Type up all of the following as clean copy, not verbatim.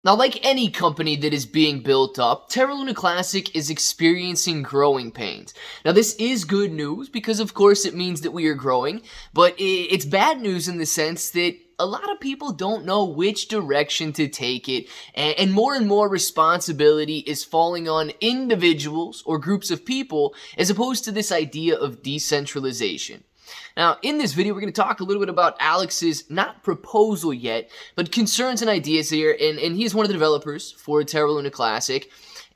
Now, like any company that is being built up, Terra Luna Classic is experiencing growing pains. Now, this is good news because, of course, it means that we are growing, but it's bad news in the sense that a lot of people don't know which direction to take it, and more responsibility is falling on individuals or groups of people as opposed to this idea of decentralization. Now, in this video, we're going to talk a little bit about Alex's, not proposal yet, but concerns and ideas here, and he's one of the developers for Terra Luna Classic,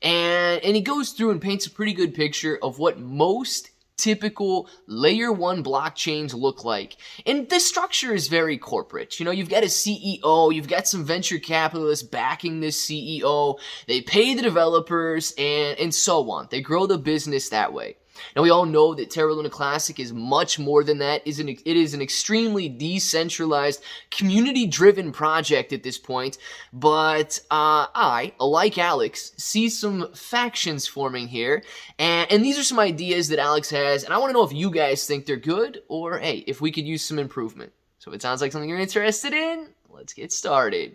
and he goes through and paints a pretty good picture of what most typical layer 1 blockchains look like. And the structure is very corporate. You know, you've got a CEO, you've got some venture capitalists backing this CEO, they pay the developers, and so on. They grow the business that way. Now, we all know that Terra Luna Classic is much more than that. It is an extremely decentralized, community-driven project at this point, but I, like Alex, see some factions forming here, and these are some ideas that Alex has, and I want to know if you guys think they're good, or, hey, if we could use some improvement. So if it sounds like something you're interested in, let's get started.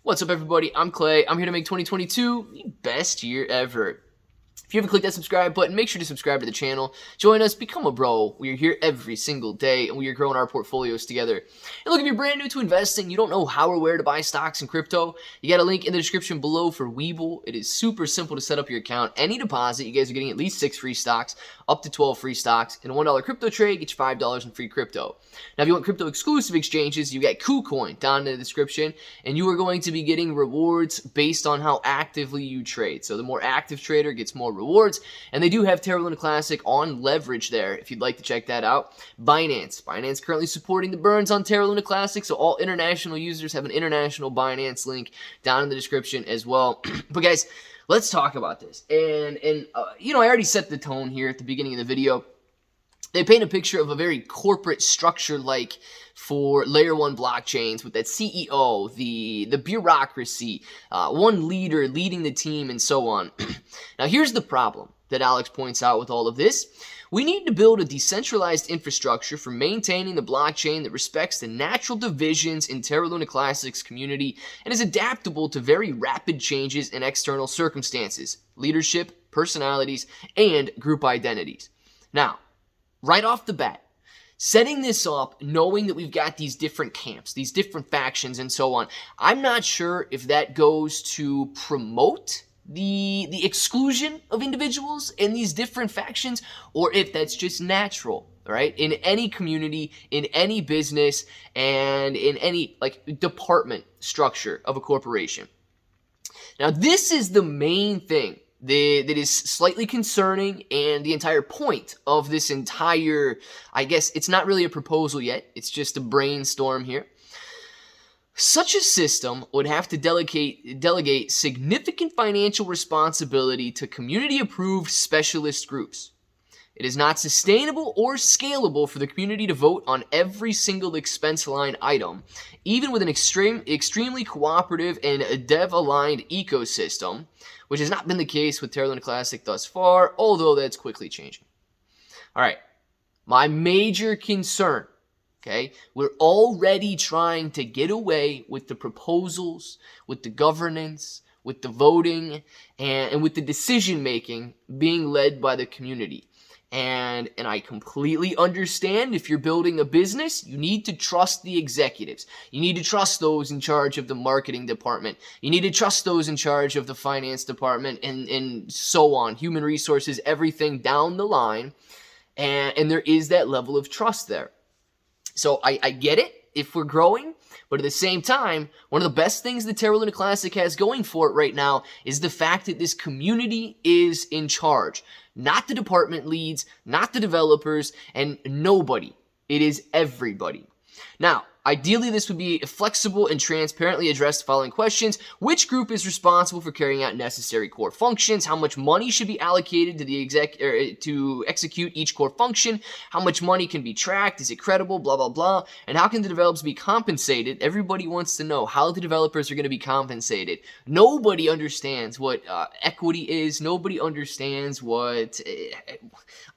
What's up, everybody? I'm Clay. I'm here to make 2022 the best year ever. If you haven't clicked that subscribe button, make sure to subscribe to the channel. Join us, become a bro. We are here every single day, and we are growing our portfolios together. And look, if you're brand new to investing, you don't know how or where to buy stocks and crypto, you got a link in the description below for Webull. It is super simple to set up your account. Any deposit, you guys are getting at least 6 free stocks, up to 12 free stocks, and a $1 crypto trade gets you $5 in free crypto. Now, if you want crypto exclusive exchanges, you got KuCoin down in the description, and you are going to be getting rewards based on how actively you trade. So the more active trader gets more rewards, and they do have Terra Luna Classic on leverage there if you'd like to check that out. Binance currently supporting the burns on Terra Luna Classic, so all international users have an international Binance link down in the description as well. But guys, let's talk about this. And you know, I already set the tone here at the beginning of the video. They paint a picture of a very corporate structure like for layer 1 blockchains with that CEO, the bureaucracy, one leader leading the team, and so on. Now, here's the problem that Alex points out with all of this. We need to build a decentralized infrastructure for maintaining the blockchain that respects the natural divisions in Terra Luna Classic's community and is adaptable to very rapid changes in external circumstances, leadership, personalities, and group identities. Now, right off the bat, setting this up, knowing that we've got these different camps, these different factions, and so on, I'm not sure if that goes to promote the exclusion of individuals in these different factions, or if that's just natural, right? In any community, in any business, and in any department structure of a corporation. Now, this is the main thing that is slightly concerning, and the entire point of this entire, I guess it's not really a proposal yet, it's just a brainstorm here. Such a system would have to delegate significant financial responsibility to community-approved specialist groups. It is not sustainable or scalable for the community to vote on every single expense line item, even with an extremely cooperative and dev-aligned ecosystem, which has not been the case with Terra Luna Classic thus far, although that's quickly changing. All right, my major concern, okay, we're already trying to get away with the proposals, with the governance, with the voting, and with the decision-making being led by the community. And I completely understand if you're building a business, you need to trust the executives. You need to trust those in charge of the marketing department. You need to trust those in charge of the finance department, and so on. Human resources, everything down the line. And there is that level of trust there. So I get it if we're growing, but at the same time, one of the best things the Terra Luna Classic has going for it right now is the fact that this community is in charge. Not the department leads, not the developers, and nobody. It is everybody. Now, ideally, this would be flexible and transparently address the following questions. Which group is responsible for carrying out necessary core functions? How much money should be allocated to to execute each core function? How much money can be tracked? Is it credible? Blah, blah, blah. And how can the developers be compensated? Everybody wants to know how the developers are going to be compensated. Nobody understands what equity is. Nobody understands what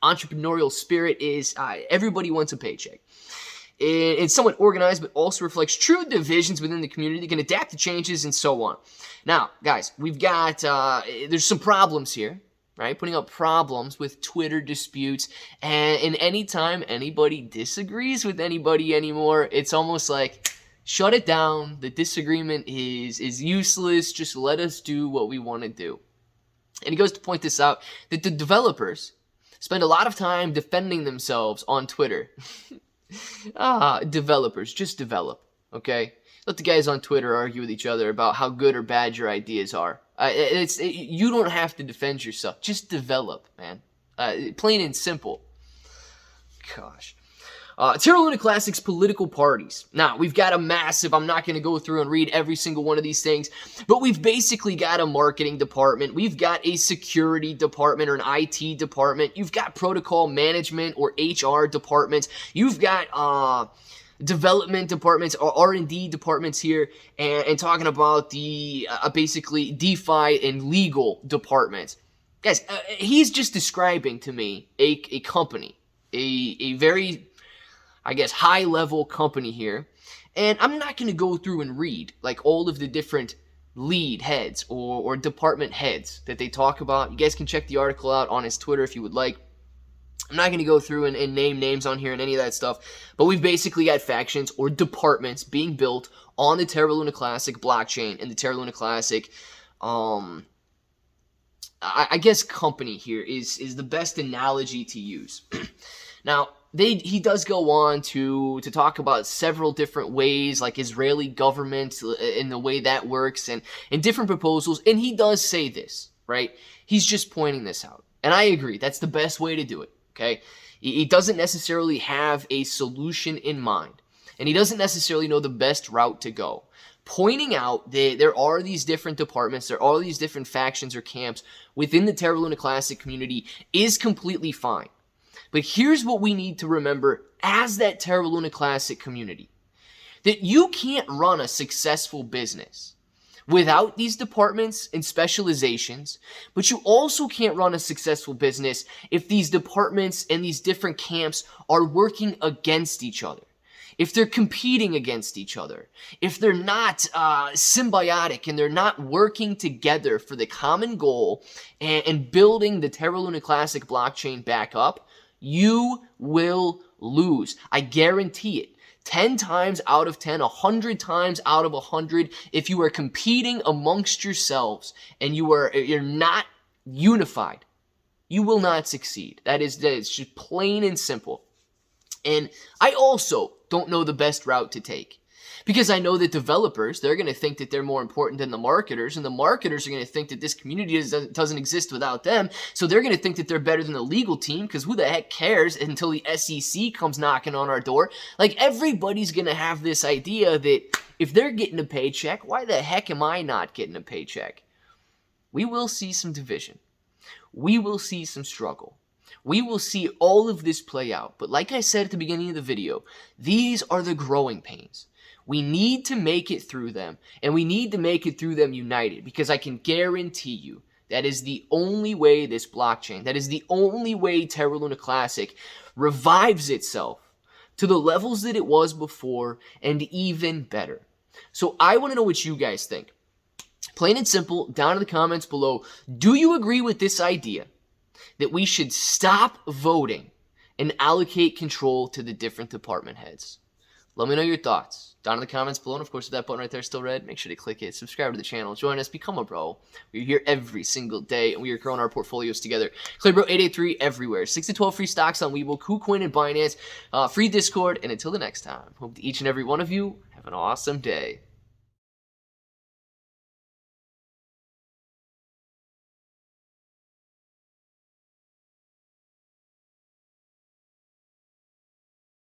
entrepreneurial spirit is. Everybody wants a paycheck. It's somewhat organized, but also reflects true divisions within the community, can adapt to changes, and so on. Now, guys, we've got, there's some problems here, right? Putting up problems with Twitter disputes, and anytime anybody disagrees with anybody anymore, it's almost like, shut it down, the disagreement is useless, just let us do what we want to do. And he goes to point this out, that the developers spend a lot of time defending themselves on Twitter. Developers, just develop, okay? Let the guys on Twitter argue with each other about how good or bad your ideas are. You don't have to defend yourself. Just develop, man. Plain and simple. Gosh. Terra Luna Classic's political parties. Now, we've got a massive, I'm not going to go through and read every single one of these things, but we've basically got a marketing department. We've got a security department or an IT department. You've got protocol management or HR departments. You've got development departments or R&D departments here, and talking about the basically DeFi and legal departments. Guys, he's just describing to me a company, a very, I guess, high-level company here, and I'm not going to go through and read, like, all of the different lead heads or department heads that they talk about. You guys can check the article out on his Twitter if you would like. I'm not going to go through and name names on here and any of that stuff, but we've basically got factions or departments being built on the Terra Luna Classic blockchain, and the Terra Luna Classic, I guess company here is the best analogy to use. Now, he does go on to talk about several different ways, like Israeli government and the way that works, and different proposals, and he does say this, right? He's just pointing this out, and I agree, that's the best way to do it, okay? He doesn't necessarily have a solution in mind, and he doesn't necessarily know the best route to go. Pointing out that there are these different departments, there are these different factions or camps within the Terra Luna Classic community is completely fine. But here's what we need to remember as that Terra Luna Classic community. That you can't run a successful business without these departments and specializations, but you also can't run a successful business if these departments and these different camps are working against each other. If they're competing against each other, if they're not symbiotic and they're not working together for the common goal and building the Terra Luna Classic blockchain back up, you will lose. I guarantee it. 10 times out of 10, 100 times out of 100, if you are competing amongst yourselves and you're not unified, you will not succeed. That is just plain and simple. And I also don't know the best route to take. Because I know that developers, they're going to think that they're more important than the marketers, and the marketers are going to think that this community doesn't exist without them, so they're going to think that they're better than the legal team, because who the heck cares until the SEC comes knocking on our door? Like, everybody's going to have this idea that if they're getting a paycheck, why the heck am I not getting a paycheck? We will see some division. We will see some struggle. We will see all of this play out, but like I said at the beginning of the video, these are the growing pains. We need to make it through them, and we need to make it through them united, because I can guarantee you that is the only way this blockchain, that is the only way Terra Luna Classic revives itself to the levels that it was before and even better. So I want to know what you guys think. Plain and simple, down in the comments below, do you agree with this idea that we should stop voting and allocate control to the different department heads? Let me know your thoughts down in the comments below. And of course, if that button right there is still red, make sure to click it, subscribe to the channel, join us, become a bro. We're here every single day, and we are growing our portfolios together. ClayBro 883 everywhere. 6 to 12 free stocks on Webull, KuCoin, and Binance. Free Discord. And until the next time, hope that each and every one of you have an awesome day.